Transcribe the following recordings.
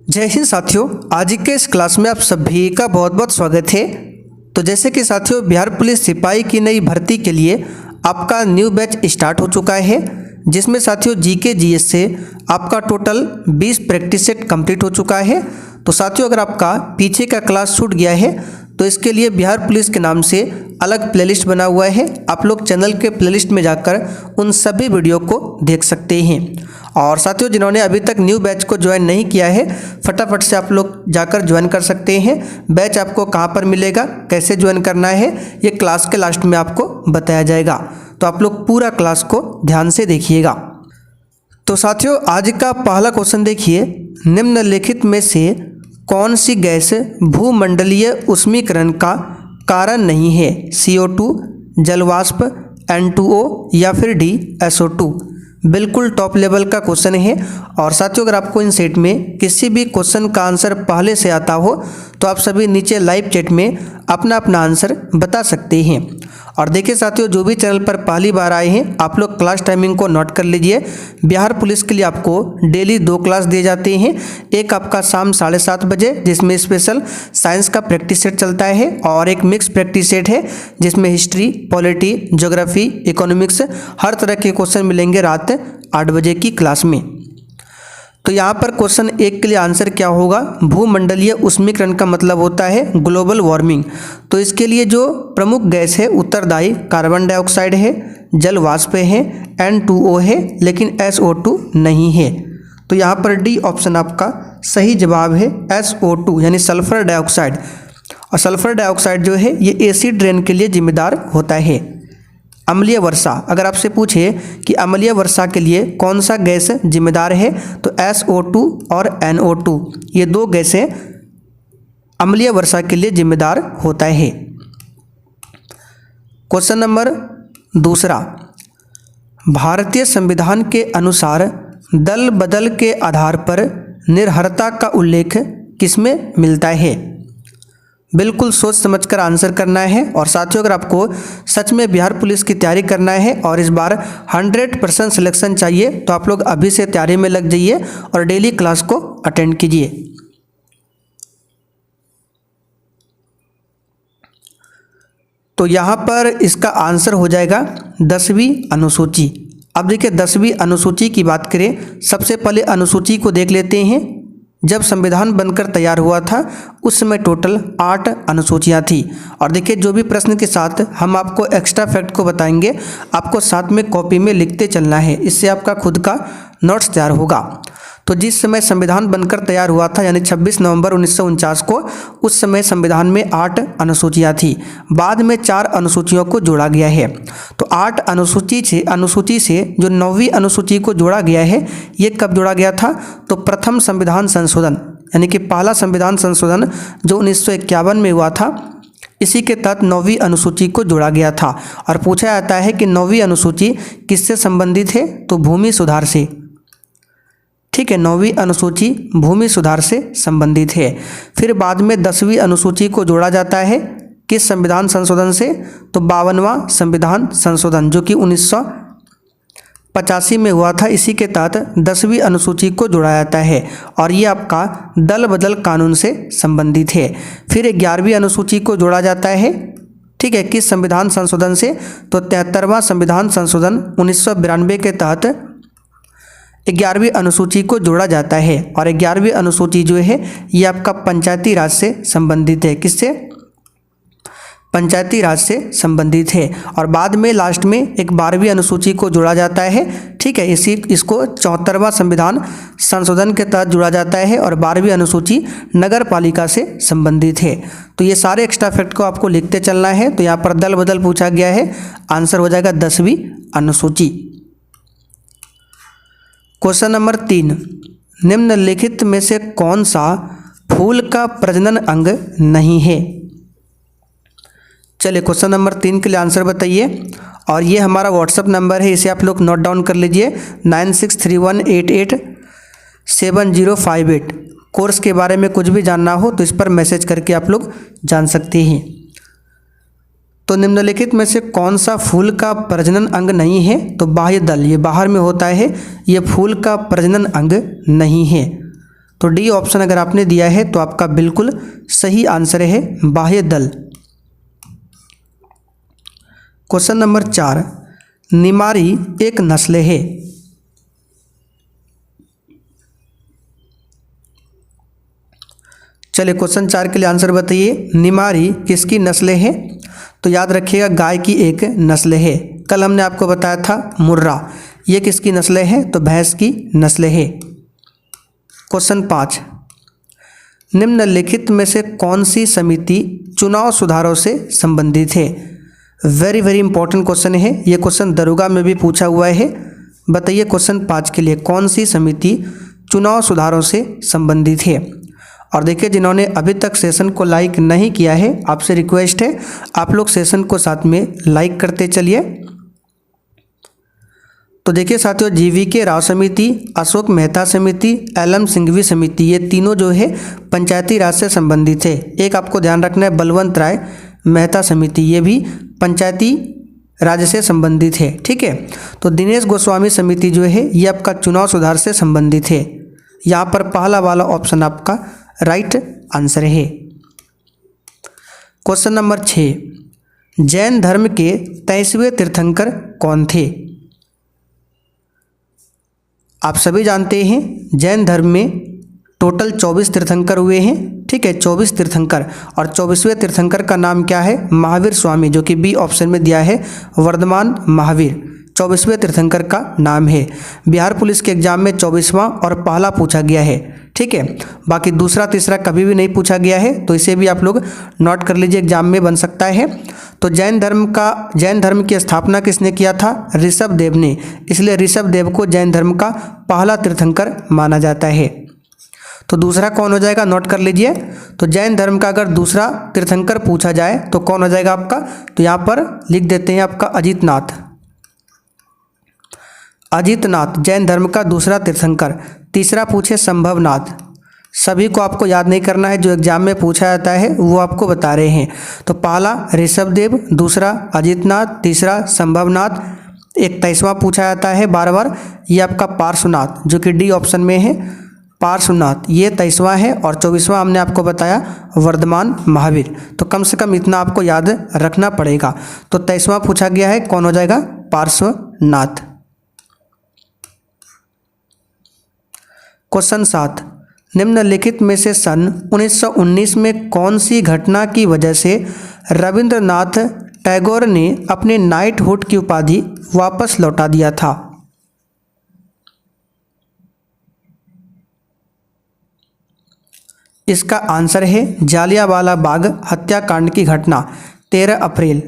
जय हिंद साथियों, आज के इस क्लास में आप सभी का बहुत बहुत स्वागत है। तो जैसे कि साथियों, बिहार पुलिस सिपाही की नई भर्ती के लिए आपका न्यू बैच स्टार्ट हो चुका है, जिसमें साथियों जीके जीएस से आपका टोटल 20 प्रैक्टिस सेट कंप्लीट हो चुका है। तो साथियों, अगर आपका पीछे का क्लास छूट गया है तो इसके लिए बिहार पुलिस के नाम से अलग प्लेलिस्ट बना हुआ है। आप लोग चैनल के प्लेलिस्ट में जाकर उन सभी वीडियो को देख सकते हैं। और साथियों, जिन्होंने अभी तक न्यू बैच को ज्वाइन नहीं किया है, फटाफट से आप लोग जाकर ज्वाइन कर सकते हैं। बैच आपको कहां पर मिलेगा, कैसे ज्वाइन करना है, ये क्लास के लास्ट में आपको बताया जाएगा। तो आप लोग पूरा क्लास को ध्यान से देखिएगा। तो साथियों, आज का पहला क्वेश्चन देखिए, निम्नलिखित में से कौन सी गैस भूमंडलीय ऊष्मीकरण का कारण नहीं है? CO2, जलवाष्प, N2O या फिर D, SO2। बिल्कुल टॉप लेवल का क्वेश्चन है। और साथियों, अगर आपको इन सेट में किसी भी क्वेश्चन का आंसर पहले से आता हो तो आप सभी नीचे लाइव चैट में अपना अपना आंसर बता सकते हैं। और देखिए साथियों, जो भी चैनल पर पहली बार आए हैं, आप लोग क्लास टाइमिंग को नोट कर लीजिए। बिहार पुलिस के लिए आपको डेली 2 क्लास दिए जाते हैं। एक आपका शाम 7:30 बजे, जिसमें स्पेशल साइंस का प्रैक्टिस सेट चलता है, और एक मिक्स प्रैक्टिस सेट है जिसमें हिस्ट्री, पॉलिटी, ज्योग्राफी, इकोनॉमिक्स, हर तरह के क्वेश्चन मिलेंगे रात 8 बजे की क्लास में। तो यहाँ पर क्वेश्चन 1 के लिए आंसर क्या होगा? भूमंडलीय ऊष्मीकरण का मतलब होता है ग्लोबल वार्मिंग। तो इसके लिए जो प्रमुख गैस है उत्तरदायी कार्बन डाइऑक्साइड है, जल वाष्प है, N2O है, लेकिन SO2 नहीं है। तो यहाँ पर डी ऑप्शन आपका सही जवाब है, SO2 यानी सल्फर डाइऑक्साइड। और सल्फर डाइऑक्साइड जो है ये एसिड रेन के लिए जिम्मेदार होता है। अम्लीय वर्षा, अगर आपसे पूछे कि अम्लीय वर्षा के लिए कौन सा गैस जिम्मेदार है, तो SO2 और NO2 ये 2 गैसें अम्लीय वर्षा के लिए जिम्मेदार होता है। क्वेश्चन नंबर 2, भारतीय संविधान के अनुसार दल बदल के आधार पर निर्भरता का उल्लेख किसमें मिलता है? बिल्कुल सोच समझकर आंसर करना है। और साथियों, अगर आपको सच में बिहार पुलिस की तैयारी करना है और इस बार 100% सिलेक्शन चाहिए, तो आप लोग अभी से तैयारी में लग जाइए और डेली क्लास को अटेंड कीजिए। तो यहाँ पर इसका आंसर हो जाएगा 10वीं अनुसूची। अब देखिए, 10वीं अनुसूची की बात करें, सबसे पहले अनुसूची को देख लेते हैं। जब संविधान बनकर तैयार हुआ था उस समय टोटल 8 अनुसूचियां थी। और देखिए, जो भी प्रश्न के साथ हम आपको एक्स्ट्रा फैक्ट को बताएंगे, आपको साथ में कॉपी में लिखते चलना है, इससे आपका खुद का नोट्स तैयार होगा। तो जिस समय संविधान बनकर तैयार हुआ था यानी 26 नवंबर 1949 को, उस समय संविधान में 8 अनुसूचियां थी। बाद में 4 अनुसूचियों को जोड़ा गया है। तो 8 अनुसूची से जो 9वीं अनुसूची को जोड़ा गया है, ये कब जोड़ा गया था? तो प्रथम संविधान संशोधन यानी कि पहला संविधान संशोधन जो 1951 में हुआ था, इसी के तहत 9वीं अनुसूची को जोड़ा गया था। और पूछा जाता है कि 9वीं अनुसूची किससे संबंधित है? तो भूमि सुधार से। ठीक है, 9वीं अनुसूची भूमि सुधार से संबंधित है। फिर बाद में 10वीं अनुसूची को जोड़ा जाता है किस संविधान संशोधन से? तो 52वां संविधान संशोधन, जो कि 1985 में हुआ था। इसी के तहत 10वीं अनुसूची को जोड़ा जाता है, और ये आपका दल बदल कानून से संबंधित है। फिर 11वीं अनुसूची को जोड़ा जाता है, ठीक है, किस संविधान संशोधन से? तो 73वां संविधान संशोधन 1992 के तहत 11वीं अनुसूची को जोड़ा जाता है। और 11वीं अनुसूची जो है ये आपका पंचायती राज से संबंधित है। किससे? पंचायती राज से संबंधित है। और बाद में लास्ट में एक 12वीं अनुसूची को जोड़ा जाता है। ठीक है, इसको 74वां संविधान संशोधन के तहत जोड़ा जाता है, और 12वीं अनुसूची नगर पालिका से संबंधित है। तो ये सारे एक्स्ट्रा फैक्ट को आपको लिखते चलना है। तो यहाँ पर दल बदल पूछा गया है, आंसर हो जाएगा 10वीं अनुसूची। क्वेश्चन नंबर 3, निम्नलिखित में से कौन सा फूल का प्रजनन अंग नहीं है? चलिए, क्वेश्चन नंबर 3 के लिए आंसर बताइए। और ये हमारा व्हाट्सअप नंबर है, इसे आप लोग नोट डाउन कर लीजिए, 9631887058। कोर्स के बारे में कुछ भी जानना हो तो इस पर मैसेज करके आप लोग जान सकते हैं। तो निम्नलिखित में से कौन सा फूल का प्रजनन अंग नहीं है? तो बाह्य दल, ये बाहर में होता है, ये फूल का प्रजनन अंग नहीं है। तो डी ऑप्शन अगर आपने दिया है तो आपका बिल्कुल सही आंसर है बाह्य दल। क्वेश्चन नंबर 4, निमारी एक नस्ल है। चलिए क्वेश्चन 4 के लिए आंसर बताइए, निमारी किसकी नस्ल है? तो याद रखिएगा गाय की एक नस्ल है। कल हमने आपको बताया था मुर्रा, ये किसकी नस्ल है? तो भैंस की नस्ल है। क्वेश्चन 5, निम्नलिखित में से कौन सी समिति चुनाव सुधारों से संबंधित है? वेरी वेरी इंपॉर्टेंट क्वेश्चन है, ये क्वेश्चन दरोगा में भी पूछा हुआ है। बताइए क्वेश्चन 5 के लिए कौन सी समिति चुनाव सुधारों से संबंधित है? और देखिए जिन्होंने अभी तक सेशन को लाइक नहीं किया है, आपसे रिक्वेस्ट है आप लोग सेशन को साथ में लाइक करते चलिए। तो देखिए साथियों, जीवीके राव समिति, अशोक मेहता समिति, एलएम सिंघवी समिति, ये तीनों जो है पंचायती राज से संबंधित है। एक आपको ध्यान रखना है, बलवंत राय मेहता समिति, ये भी पंचायती राज से संबंधित है। ठीक है, तो दिनेश गोस्वामी समिति जो है ये आपका चुनाव सुधार से संबंधित है। यहाँ पर पहला वाला ऑप्शन आपका राइट आंसर है। क्वेश्चन नंबर 6, जैन धर्म के 23वें तीर्थंकर कौन थे? आप सभी जानते हैं जैन धर्म में टोटल 24 तीर्थंकर हुए हैं। ठीक है, 24 तीर्थंकर, और 24वें तीर्थंकर का नाम क्या है? महावीर स्वामी, जो कि बी ऑप्शन में दिया है, वर्धमान महावीर 24वें तीर्थंकर का नाम है। बिहार पुलिस के एग्जाम में 24वां और पहला पूछा गया है। ठीक है, बाकी दूसरा तीसरा कभी भी नहीं पूछा गया है, तो इसे भी आप लोग नोट कर लीजिए, एग्जाम में बन सकता है। तो जैन धर्म की स्थापना किसने किया था? ऋषभ देव ने, इसलिए ऋषभ देव को जैन धर्म का पहला तीर्थंकर माना जाता है। तो दूसरा कौन हो जाएगा? नोट कर लीजिए। तो जैन धर्म का अगर दूसरा तीर्थंकर पूछा जाए तो कौन हो जाएगा आपका? तो यहाँ पर लिख देते हैं आपका अजितनाथ। अजितनाथ जैन धर्म का दूसरा तीर्थंकर। तीसरा पूछे संभवनाथ, सभी को आपको याद नहीं करना है, जो एग्जाम में पूछा जाता है वो आपको बता रहे हैं। तो पहला ऋषभदेव, दूसरा अजितनाथ, तीसरा संभवनाथ, 21वां पूछा जाता है बार बार, ये आपका पार्श्वनाथ, जो कि डी ऑप्शन में है, पार्श्वनाथ ये 23वां है, और 24वां हमने आपको बताया वर्धमान महावीर। तो कम से कम इतना आपको याद रखना पड़ेगा। तो 23वां पूछा गया है, कौन हो जाएगा? पार्श्वनाथ। क्वेश्चन 7, निम्नलिखित में से सन 1919 में कौन सी घटना की वजह से रविंद्रनाथ टैगोर ने अपने नाइटहुड की उपाधि वापस लौटा दिया था? इसका आंसर है जालियांवाला बाग हत्याकांड की घटना, 13 अप्रैल।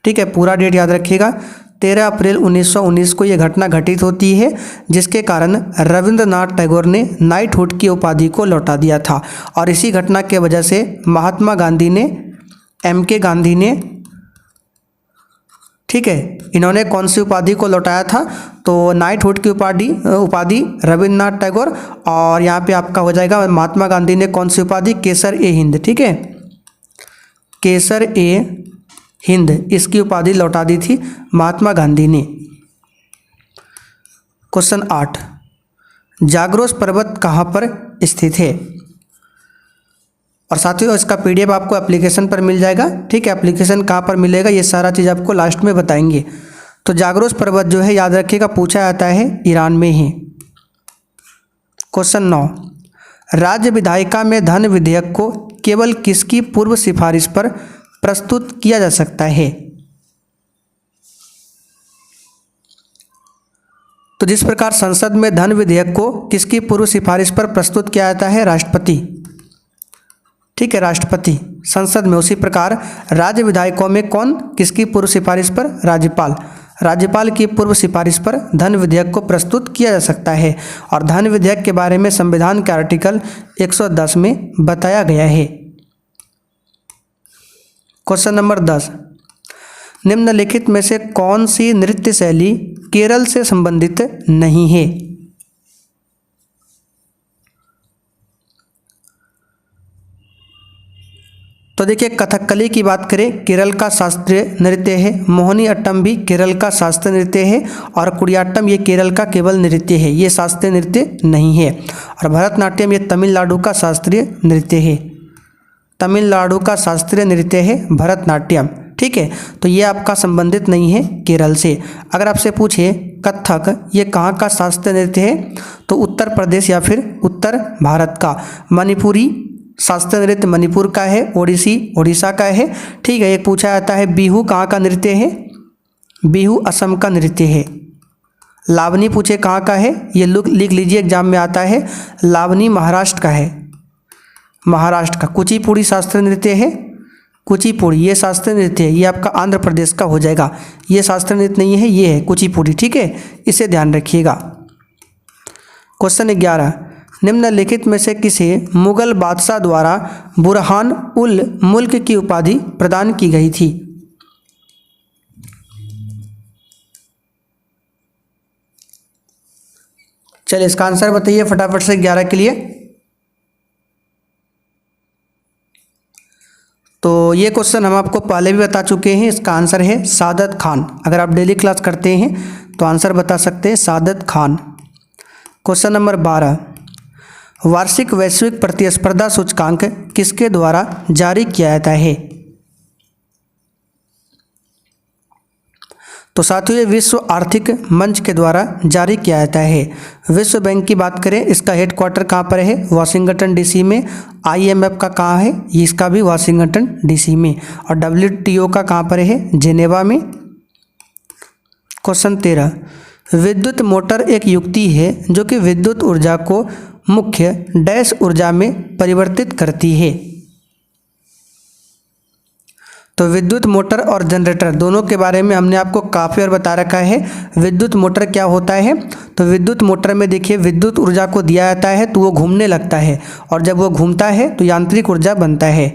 ठीक है, पूरा डेट याद रखिएगा, 13 अप्रैल 1919 को यह घटना घटित होती है, जिसके कारण रविंद्रनाथ टैगोर ने नाइटहुड की उपाधि को लौटा दिया था। और इसी घटना के वजह से महात्मा गांधी ने, MK गांधी ने, ठीक है, इन्होंने कौन सी उपाधि को लौटाया था? तो नाइटहुड की उपाधि रविंद्रनाथ टैगोर, और यहाँ पे आपका हो जाएगा महात्मा गांधी ने कौन सी उपाधि? केसर-ए-हिंद। ठीक है, केसर-ए-हिंद इसकी उपाधि लौटा दी थी महात्मा गांधी ने। क्वेश्चन 8, जाग्रोस पर्वत कहाँ पर स्थित है? और साथियों इसका PDF आपको एप्लीकेशन पर मिल जाएगा। ठीक है, एप्लीकेशन कहाँ पर मिलेगा ये सारा चीज़ आपको लास्ट में बताएंगे। तो जाग्रोस पर्वत जो है याद रखिएगा पूछा जाता है ईरान में ही। क्वेश्चन 9, राज्य विधायिका में धन विधेयक को केवल किसकी पूर्व सिफारिश पर प्रस्तुत किया जा सकता है? तो जिस प्रकार संसद में धन विधेयक को किसकी पूर्व सिफारिश पर प्रस्तुत किया जाता है? राष्ट्रपति। ठीक है, राष्ट्रपति संसद में, उसी प्रकार राज्य विधायकों में कौन किसकी पूर्व सिफारिश पर? राज्यपाल। राज्यपाल की पूर्व सिफारिश पर धन विधेयक को प्रस्तुत किया जा सकता है। और धन विधेयक के बारे में संविधान के आर्टिकल 110 में बताया गया है। क्वेश्चन नंबर 10, निम्नलिखित में से कौन सी नृत्य शैली केरल से संबंधित नहीं है? तो तो देखिए कथकली की बात करें केरल का शास्त्रीय नृत्य है, मोहिनी अट्टम भी केरल का शास्त्रीय नृत्य है और कुडियाट्टम ये केरल का केवल नृत्य है, ये शास्त्रीय नृत्य नहीं है। और भरतनाट्यम ये तमिलनाडु का शास्त्रीय नृत्य है, तमिलनाडु का शास्त्रीय नृत्य है भरतनाट्यम। ठीक है, तो ये आपका संबंधित नहीं है केरल से। अगर आपसे पूछे कथक ये कहाँ का शास्त्रीय नृत्य है, तो उत्तर प्रदेश या फिर उत्तर भारत का। मणिपुरी शास्त्रीय नृत्य मणिपुर का है, ओडिसी उड़ीसा का है। ठीक है, एक पूछा जाता है बिहू कहाँ का नृत्य है, बिहू असम का नृत्य है। लावनी पूछे कहाँ का है, ये लिख लीजिए एग्जाम में आता है, लावनी महाराष्ट्र का है, महाराष्ट्र का। कुचिपुड़ी शास्त्रीय नृत्य है, कुचिपुड़ी ये शास्त्रीय नृत्य है, ये आपका आंध्र प्रदेश का हो जाएगा। ये शास्त्रीय नृत्य नहीं है, ये है कुचिपुड़ी। ठीक है, इसे ध्यान रखिएगा। क्वेश्चन 11, निम्नलिखित में से किसे मुगल बादशाह द्वारा बुरहान उल मुल्क की उपाधि प्रदान की गई थी? चलिए इसका आंसर बताइए फटाफट से 11 के लिए। तो ये क्वेश्चन हम आपको पहले भी बता चुके हैं, इसका आंसर है सादत खान। अगर आप डेली क्लास करते हैं तो आंसर बता सकते हैं सादत खान। क्वेश्चन नंबर 12, वार्षिक वैश्विक प्रतिस्पर्धा सूचकांक किसके द्वारा जारी किया जाता है? तो साथियों ये विश्व आर्थिक मंच के द्वारा जारी किया जाता है। विश्व बैंक की बात करें, इसका हेडक्वार्टर कहाँ पर है? वाशिंगटन डीसी में। IMF का कहाँ है? इसका भी वाशिंगटन डीसी में। और WTO का कहाँ पर है? जेनेवा में। क्वेश्चन 13, विद्युत मोटर एक युक्ति है जो कि विद्युत ऊर्जा को मुख्य डैश ऊर्जा में परिवर्तित करती है। तो विद्युत मोटर और जनरेटर दोनों के बारे में हमने आपको काफ़ी बार बता रखा है। विद्युत मोटर क्या होता है? तो विद्युत मोटर में देखिए विद्युत ऊर्जा को दिया जाता है तो वो घूमने लगता है, और जब वो घूमता है तो यांत्रिक ऊर्जा बनता है।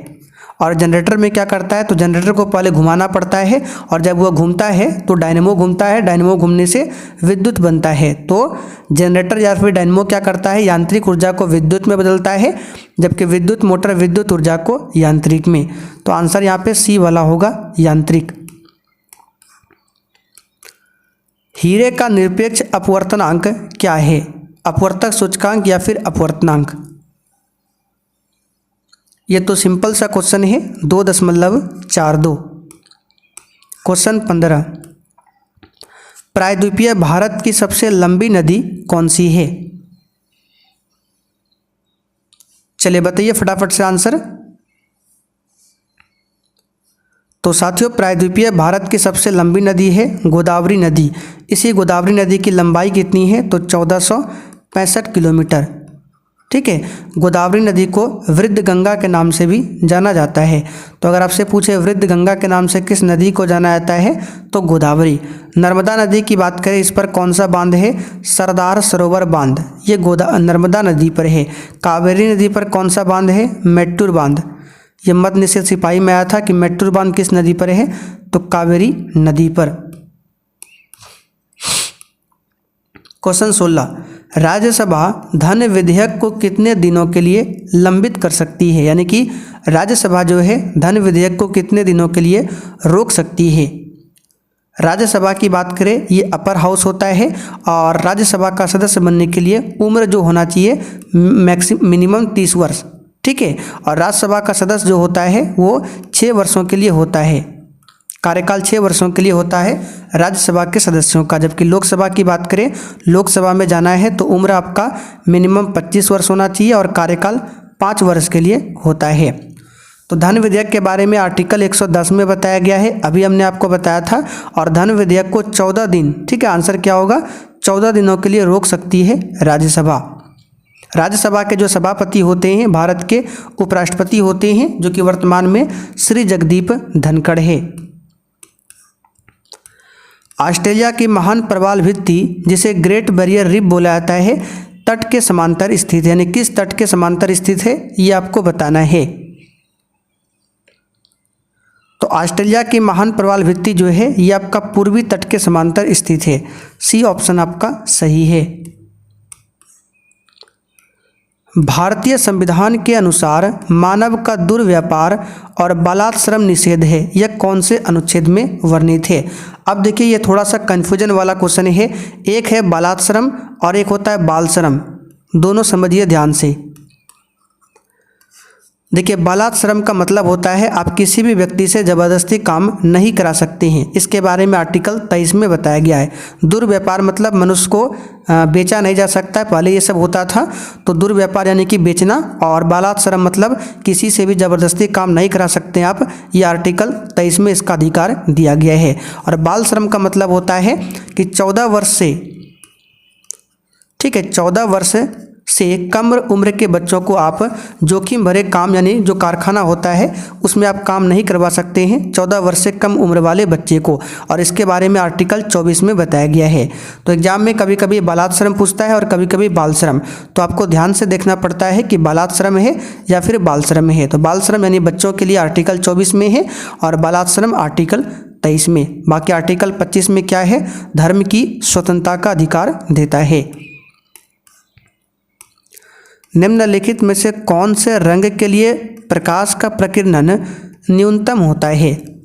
और जनरेटर में क्या करता है? तो जनरेटर को पहले घुमाना पड़ता है, और जब वो घूमता है तो डायनेमो घूमता है, डायनेमो घूमने से विद्युत बनता है। तो जनरेटर या फिर डायनेमो क्या करता है? यांत्रिक ऊर्जा को विद्युत में बदलता है, जबकि विद्युत मोटर विद्युत ऊर्जा को यांत्रिक में। तो आंसर यहाँ पे सी वाला होगा, यांत्रिक। हीरे का निरपेक्ष अपवर्तनांक क्या है? अपवर्तक सूचकांक या फिर अपवर्तनांक? ये तो सिंपल सा क्वेश्चन है, 2.42। क्वेश्चन 15, प्रायद्वीपीय भारत की सबसे लंबी नदी कौन सी है? चलिए बताइए फटाफट से आंसर। तो साथियों प्रायद्वीपीय भारत की सबसे लंबी नदी है गोदावरी नदी। इसी गोदावरी नदी की लंबाई कितनी है? तो 1465 किलोमीटर। ठीक है, गोदावरी नदी को वृद्ध गंगा के नाम से भी जाना जाता है। तो अगर आपसे पूछे वृद्ध गंगा के नाम से किस नदी को जाना जाता है, तो गोदावरी। नर्मदा नदी की बात करें, इस पर कौन सा बांध है? सरदार सरोवर बांध, ये नर्मदा नदी पर है। कावेरी नदी पर कौन सा बांध है? मेट्टूर बांध। ये मद निषेध सिपाही में आया था कि मेट्टूर बांध किस नदी पर है? तो कावेरी नदी पर। क्वेश्चन 16, राज्यसभा धन विधेयक को कितने दिनों के लिए लंबित कर सकती है? यानी कि राज्यसभा जो है धन विधेयक को कितने दिनों के लिए रोक सकती है? राज्यसभा की बात करें, ये अपर हाउस होता है, और राज्यसभा का सदस्य बनने के लिए उम्र जो होना चाहिए मिनिमम 30 वर्ष। ठीक है, और राज्यसभा का सदस्य जो होता है वो 6 वर्षों के लिए होता है, कार्यकाल 6 वर्षों के लिए होता है राज्यसभा के सदस्यों का। जबकि लोकसभा की बात करें, लोकसभा में जाना है तो उम्र आपका मिनिमम 25 वर्ष होना चाहिए और कार्यकाल 5 वर्ष के लिए होता है। तो धन विधेयक के बारे में आर्टिकल 110 में बताया गया है, अभी हमने आपको बताया था। और धन विधेयक को 14 दिन, ठीक है आंसर क्या होगा? 14 दिनों के लिए रोक सकती है राज्यसभा। राज्यसभा के जो सभापति होते हैं भारत के उपराष्ट्रपति होते हैं, जो कि वर्तमान में श्री जगदीप धनखड़ है। ऑस्ट्रेलिया की महान प्रवाल भित्ति जिसे ग्रेट बैरियर रीफ बोला जाता है, तट के समांतर स्थित है, यानी किस तट के समांतर स्थित है ये आपको बताना है। तो ऑस्ट्रेलिया की महान प्रवाल भित्ति जो है ये आपका पूर्वी तट के समांतर स्थित है। सी ऑप्शन आपका सही है। भारतीय संविधान के अनुसार मानव का दुर्व्यापार और बालाश्रम निषेध है, यह कौन से अनुच्छेद में वर्णित है। अब देखिए ये थोड़ा सा कन्फ्यूजन वाला क्वेश्चन है। एक है बालाश्रम और एक होता है बाल श्रम, दोनों समझिए ध्यान से। देखिए बालाश्रम का मतलब होता है आप किसी भी व्यक्ति से ज़बरदस्ती काम नहीं करा सकते हैं, इसके बारे में आर्टिकल 23 में बताया गया है। दुर्व्यापार मतलब मनुष्य को बेचा नहीं जा सकता है, पहले ये सब होता था, तो दुर्व्यापार यानी कि बेचना, और बालाश्रम मतलब किसी से भी ज़बरदस्ती काम नहीं करा सकते आप, ये आर्टिकल 23 में इसका अधिकार दिया गया है। और बाल श्रम का मतलब होता है कि 14 वर्ष से, ठीक है, 14 वर्ष से कम उम्र के बच्चों को आप जोखिम भरे काम यानी जो कारखाना होता है उसमें आप काम नहीं करवा सकते हैं, 14 वर्ष से कम उम्र वाले बच्चे को, और इसके बारे में आर्टिकल 24 में बताया गया है। तो एग्जाम में कभी कभी बालाश्रम पूछता है और कभी कभी बाल श्रम, तो आपको ध्यान से देखना पड़ता है कि बालाश्रम है या फिर बाल श्रम है। तो बाल श्रम यानी बच्चों के लिए आर्टिकल 24 में है और बालाश्रम आर्टिकल 23 में। बाकी आर्टिकल 25 में क्या है, धर्म की स्वतंत्रता का अधिकार देता है। निम्नलिखित में से कौन से रंग के लिए प्रकाश का प्रकीर्णन न्यूनतम होता है।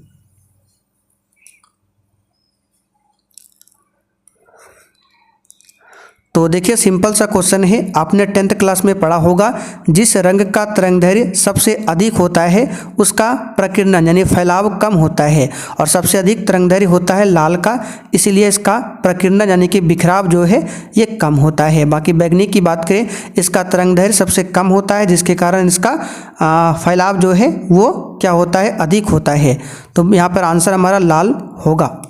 तो देखिए सिंपल सा क्वेश्चन है, आपने 10th क्लास में पढ़ा होगा, जिस रंग का तरंगदैर्घ्य सबसे अधिक होता है उसका प्रकीर्णन यानी फैलाव कम होता है, और सबसे अधिक तरंगदैर्घ्य होता है लाल का, इसीलिए इसका प्रकीर्णन यानी कि बिखराव जो है ये कम होता है। बाकी बैगनी की बात करें, इसका तरंगदैर्घ्य सबसे कम होता है, जिसके कारण इसका फैलाव जो है वो क्या होता है, अधिक होता है। तो यहाँ पर आंसर हमारा लाल होगा।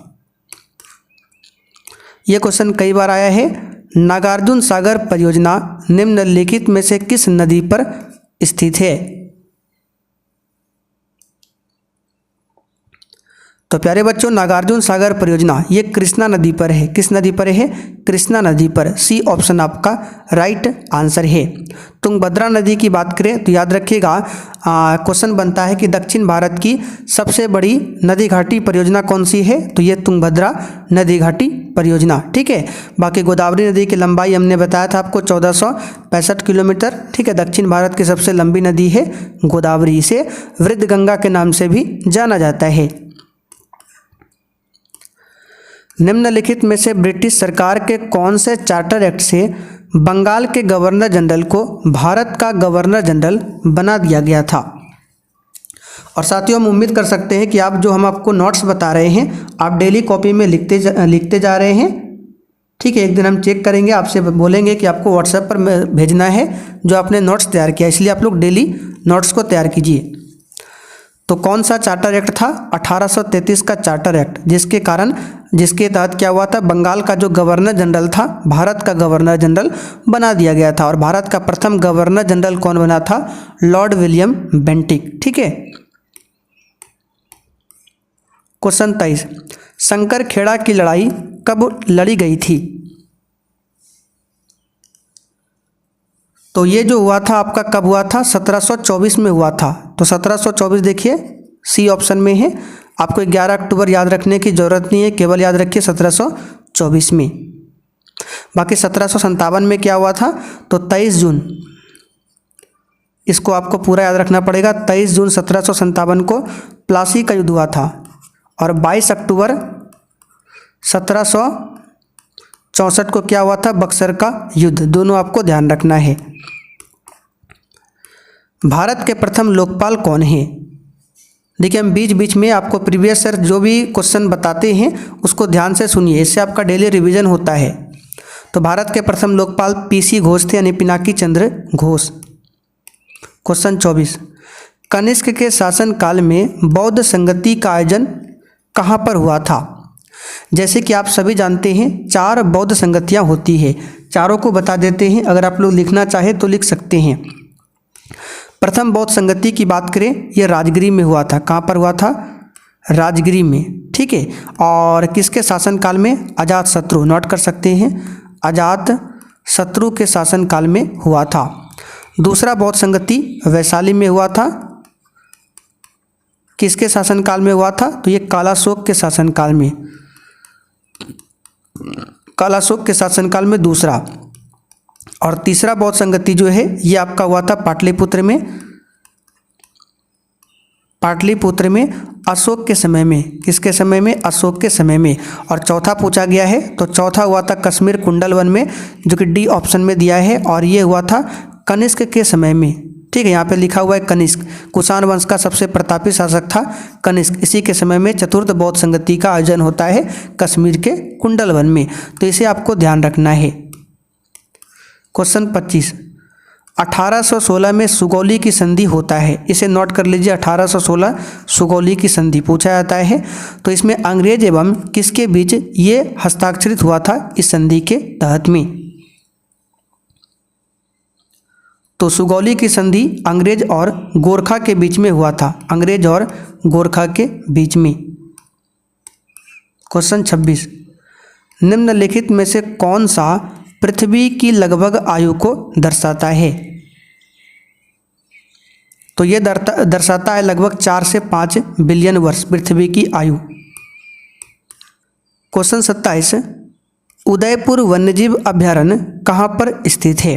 ये क्वेश्चन कई बार आया है। नागार्जुन सागर परियोजना निम्नलिखित में से किस नदी पर स्थित है। तो प्यारे बच्चों नागार्जुन सागर परियोजना ये कृष्णा नदी पर है। किस नदी पर है, कृष्णा नदी पर। सी ऑप्शन आपका राइट आंसर है। तुंगभद्रा नदी की बात करें तो याद रखिएगा क्वेश्चन बनता है कि दक्षिण भारत की सबसे बड़ी नदी घाटी परियोजना कौन सी है, तो ये तुंगभद्रा नदी घाटी परियोजना, ठीक है। बाकी गोदावरी नदी की लंबाई हमने बताया था आपको 1465 किलोमीटर, ठीक है। दक्षिण भारत की सबसे लंबी नदी है गोदावरी, इसे वृद्ध गंगा के नाम से भी जाना जाता है। निम्नलिखित में से ब्रिटिश सरकार के कौन से चार्टर एक्ट से बंगाल के गवर्नर जनरल को भारत का गवर्नर जनरल बना दिया गया था। और साथियों हम उम्मीद कर सकते हैं कि आप जो हम आपको नोट्स बता रहे हैं आप डेली कॉपी में लिखते जा रहे हैं, ठीक है। एक दिन हम चेक करेंगे, आपसे बोलेंगे कि आपको व्हाट्सएप पर भेजना है जो आपने नोट्स तैयार किया, इसलिए आप लोग डेली नोट्स को तैयार कीजिए। तो कौन सा चार्टर एक्ट था, 1833 का चार्टर एक्ट, जिसके तहत क्या हुआ था, बंगाल का जो गवर्नर जनरल था भारत का गवर्नर जनरल बना दिया गया था। और भारत का प्रथम गवर्नर जनरल कौन बना था, लॉर्ड विलियम बेंटिक, ठीक है। क्वेश्चन 23, शंकर खेड़ा की लड़ाई कब लड़ी गई थी। तो ये जो हुआ था आपका कब हुआ था, 1724 में हुआ था। तो 1724 देखिए सी ऑप्शन में है। आपको 11 अक्टूबर याद रखने की ज़रूरत नहीं है, केवल याद रखिए 1724 में। बाकी 1757 में क्या हुआ था, तो 23 जून, इसको आपको पूरा याद रखना पड़ेगा। 23 जून 1757 को प्लासी का युद्ध हुआ था, और 22 अक्टूबर 1764 को क्या हुआ था, बक्सर का युद्ध। दोनों आपको ध्यान रखना है। भारत के प्रथम लोकपाल कौन है। देखिए हम बीच बीच में आपको प्रीवियस ईयर जो भी क्वेश्चन बताते हैं उसको ध्यान से सुनिए, इससे आपका डेली रिवीजन होता है। तो भारत के प्रथम लोकपाल पीसी घोष थे, यानी पिनाकी चंद्र घोष। क्वेश्चन 24, कनिष्क के शासनकाल में बौद्ध संगति का आयोजन कहाँ पर हुआ था। जैसे कि आप सभी जानते हैं 4 बौद्ध संगतियाँ होती है, चारों को बता देते हैं, अगर आप लोग लिखना चाहे तो लिख सकते हैं। प्रथम बौद्ध संगति की बात करें, यह राजगिरी में हुआ था। कहाँ पर हुआ था, राजगिरी में, ठीक है। और किसके शासनकाल में, अजातशत्रु, नोट कर सकते हैं, अजातशत्रु के शासनकाल में हुआ था। दूसरा बौद्ध संगति वैशाली में हुआ था। किसके शासनकाल में हुआ था, तो ये कालाशोक के शासनकाल में, कालाशोक के शासनकाल में दूसरा। और तीसरा बौद्ध संगति जो है ये आपका हुआ था पाटलिपुत्र में, पाटलिपुत्र में अशोक के समय में। किसके समय में? अशोक के समय में। और चौथा पूछा गया है तो चौथा हुआ था कश्मीर कुंडलवन में, जो कि डी ऑप्शन में दिया है, और ये हुआ था कनिष्क के समय में। ठीक है, यहाँ पे लिखा हुआ है कनिष्क, कुषाण वंश का सबसे प्रतापी शासक था कनिष्क। इसी के समय में चतुर्थ बौद्ध संगति का आयोजन होता है कश्मीर के कुंडलवन में, तो इसे आपको ध्यान रखना है। क्वेश्चन 25, 1816 में सुगौली की संधि होता है, इसे नोट कर लीजिए। 1816 सुगौली की संधि पूछा जाता है, तो इसमें अंग्रेज एवं किसके बीच ये हस्ताक्षरित हुआ था इस संधि के तहत में? तो सुगौली की संधि अंग्रेज और गोरखा के बीच में हुआ था, अंग्रेज और गोरखा के बीच में। क्वेश्चन 26, निम्नलिखित में से कौन सा पृथ्वी की लगभग आयु को दर्शाता है? तो ये दर्शाता है लगभग 4 से 5 बिलियन वर्ष पृथ्वी की आयु। क्वेश्चन 27, उदयपुर वन्यजीव अभयारण्य कहाँ पर स्थित है?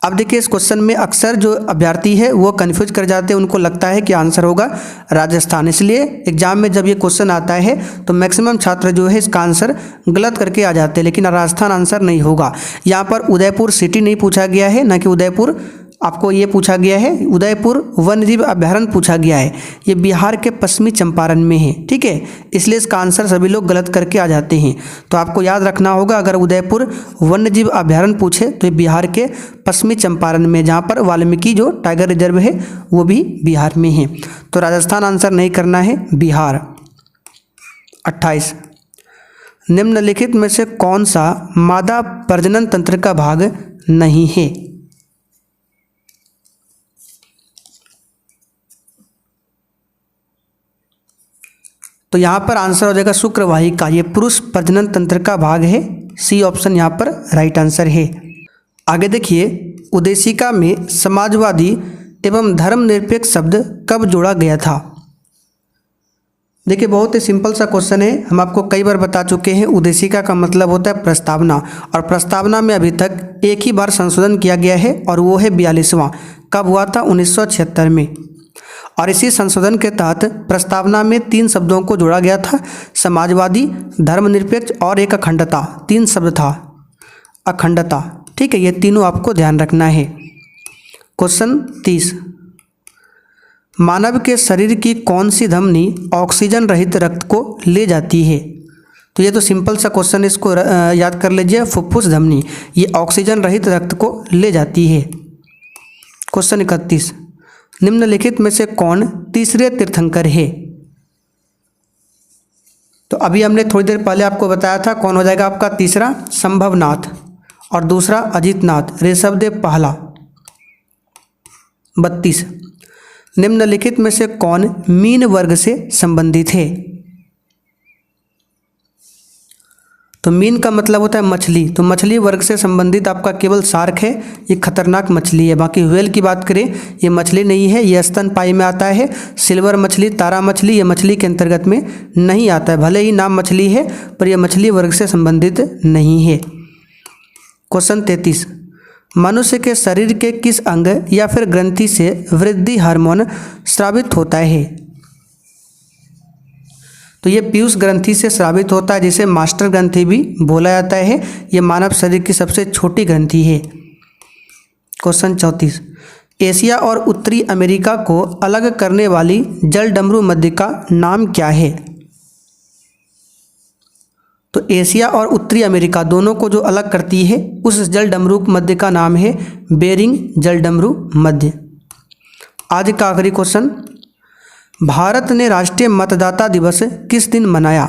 अब देखिए इस क्वेश्चन में अक्सर जो अभ्यर्थी है वो कंफ्यूज कर जाते हैं, उनको लगता है कि आंसर होगा राजस्थान। इसलिए एग्जाम में जब ये क्वेश्चन आता है तो मैक्सिमम छात्र जो है इसका आंसर गलत करके आ जाते हैं, लेकिन राजस्थान आंसर नहीं होगा। यहाँ पर उदयपुर सिटी नहीं पूछा गया है, ना कि उदयपुर आपको ये पूछा गया है, उदयपुर वन्यजीव अभयारण्य पूछा गया है। ये बिहार के पश्चिमी चंपारण में है, ठीक है, इसलिए इसका आंसर सभी लोग गलत करके आ जाते हैं। तो आपको याद रखना होगा, अगर उदयपुर वन्यजीव अभयारण्य पूछे तो ये बिहार के पश्चिमी चंपारण में, जहाँ पर वाल्मीकि जो टाइगर रिजर्व है वो भी बिहार में है। तो राजस्थान आंसर नहीं करना है, बिहार। 28, निम्नलिखित में से कौन सा मादा प्रजनन तंत्र का भाग नहीं है? तो यहाँ पर आंसर हो जाएगा शुक्रवाहिका, ये पुरुष प्रजनन तंत्र का भाग है, सी ऑप्शन यहाँ पर राइट आंसर है। आगे देखिए, उदेशिका में समाजवादी एवं धर्मनिरपेक्ष शब्द कब जोड़ा गया था? देखिए बहुत ही सिंपल सा क्वेश्चन है, हम आपको कई बार बता चुके हैं। उदेशिका का मतलब होता है प्रस्तावना, और प्रस्तावना में अभी तक एक ही बार संशोधन किया गया है और वो है 42वां। कब हुआ था? 1976 में। और इसी संशोधन के तहत प्रस्तावना में 3 शब्दों को जोड़ा गया था, समाजवादी, धर्मनिरपेक्ष और एक अखंडता। 3 शब्द था, अखंडता, ठीक है, ये तीनों आपको ध्यान रखना है। क्वेश्चन 30, मानव के शरीर की कौन सी धमनी ऑक्सीजन रहित रक्त को ले जाती है? तो ये तो सिंपल सा क्वेश्चन है, इसको याद कर लीजिए, फुफ्फुस धमनी, ये ऑक्सीजन रहित रक्त को ले जाती है। क्वेश्चन 31, निम्नलिखित में से कौन तीसरे तीर्थंकर है? तो अभी हमने थोड़ी देर पहले आपको बताया था कौन हो जाएगा आपका तीसरा, संभवनाथ, और दूसरा अजितनाथ, ऋषभदेव पहला। 32, निम्नलिखित में से कौन मीन वर्ग से संबंधित है? तो मीन का मतलब होता है मछली, तो मछली वर्ग से संबंधित आपका केवल शार्क है, ये खतरनाक मछली है। बाकी व्हेल की बात करें, ये मछली नहीं है, ये स्तनपायी में आता है। सिल्वर मछली, तारा मछली, ये मछली के अंतर्गत में नहीं आता है, भले ही नाम मछली है पर यह मछली वर्ग से संबंधित नहीं है। क्वेश्चन 33, मनुष्य के शरीर के किस अंग या फिर ग्रंथि से वृद्धि हार्मोन स्रावित होता है? तो ये पीयूष ग्रंथि से स्रावित होता है, जिसे मास्टर ग्रंथि भी बोला जाता है। ये मानव शरीर की सबसे छोटी ग्रंथि है। क्वेश्चन 34, एशिया और उत्तरी अमेरिका को अलग करने वाली जलडमरू मध्य का नाम क्या है? तो एशिया और उत्तरी अमेरिका दोनों को जो अलग करती है उस जलडमरू मध्य का नाम है बेरिंग जलडमरू मध्य। आज का आखिरी क्वेश्चन, भारत ने राष्ट्रीय मतदाता दिवस किस दिन मनाया?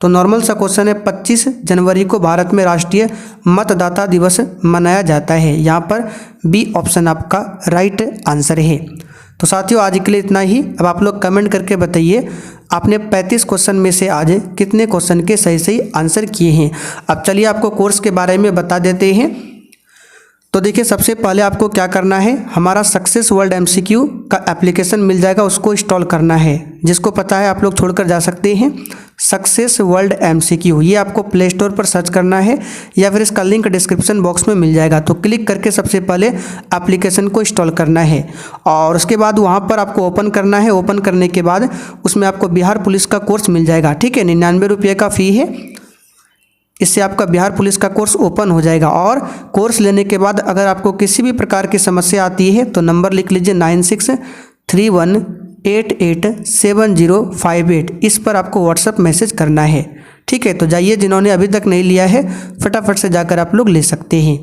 तो नॉर्मल सा क्वेश्चन है, 25 जनवरी को भारत में राष्ट्रीय मतदाता दिवस मनाया जाता है। यहाँ पर बी ऑप्शन आपका राइट आंसर है। तो साथियों आज के लिए इतना ही। अब आप लोग कमेंट करके बताइए आपने 35 क्वेश्चन में से आज कितने क्वेश्चन के सही सही आंसर किए हैं। अब चलिए आपको कोर्स के बारे में बता देते हैं। तो देखिए सबसे पहले आपको क्या करना है, हमारा सक्सेस वर्ल्ड MCQ का एप्लीकेशन मिल जाएगा, उसको इंस्टॉल करना है। जिसको पता है आप लोग छोड़कर जा सकते हैं। सक्सेस वर्ल्ड MCQ, ये आपको प्ले स्टोर पर सर्च करना है या फिर इसका लिंक डिस्क्रिप्शन बॉक्स में मिल जाएगा। तो क्लिक करके सबसे पहले एप्लीकेशन को इंस्टॉल करना है और उसके बाद वहाँ पर आपको ओपन करना है। ओपन करने के बाद उसमें आपको बिहार पुलिस का कोर्स मिल जाएगा, ठीक है। 99 रुपये का फ़ी है, इससे आपका बिहार पुलिस का कोर्स ओपन हो जाएगा। और कोर्स लेने के बाद अगर आपको किसी भी प्रकार की समस्या आती है तो नंबर लिख लीजिए 9631887058, इस पर आपको व्हाट्सएप मैसेज करना है, ठीक है। तो जाइए, जिन्होंने अभी तक नहीं लिया है फटाफट से जाकर आप लोग ले सकते हैं।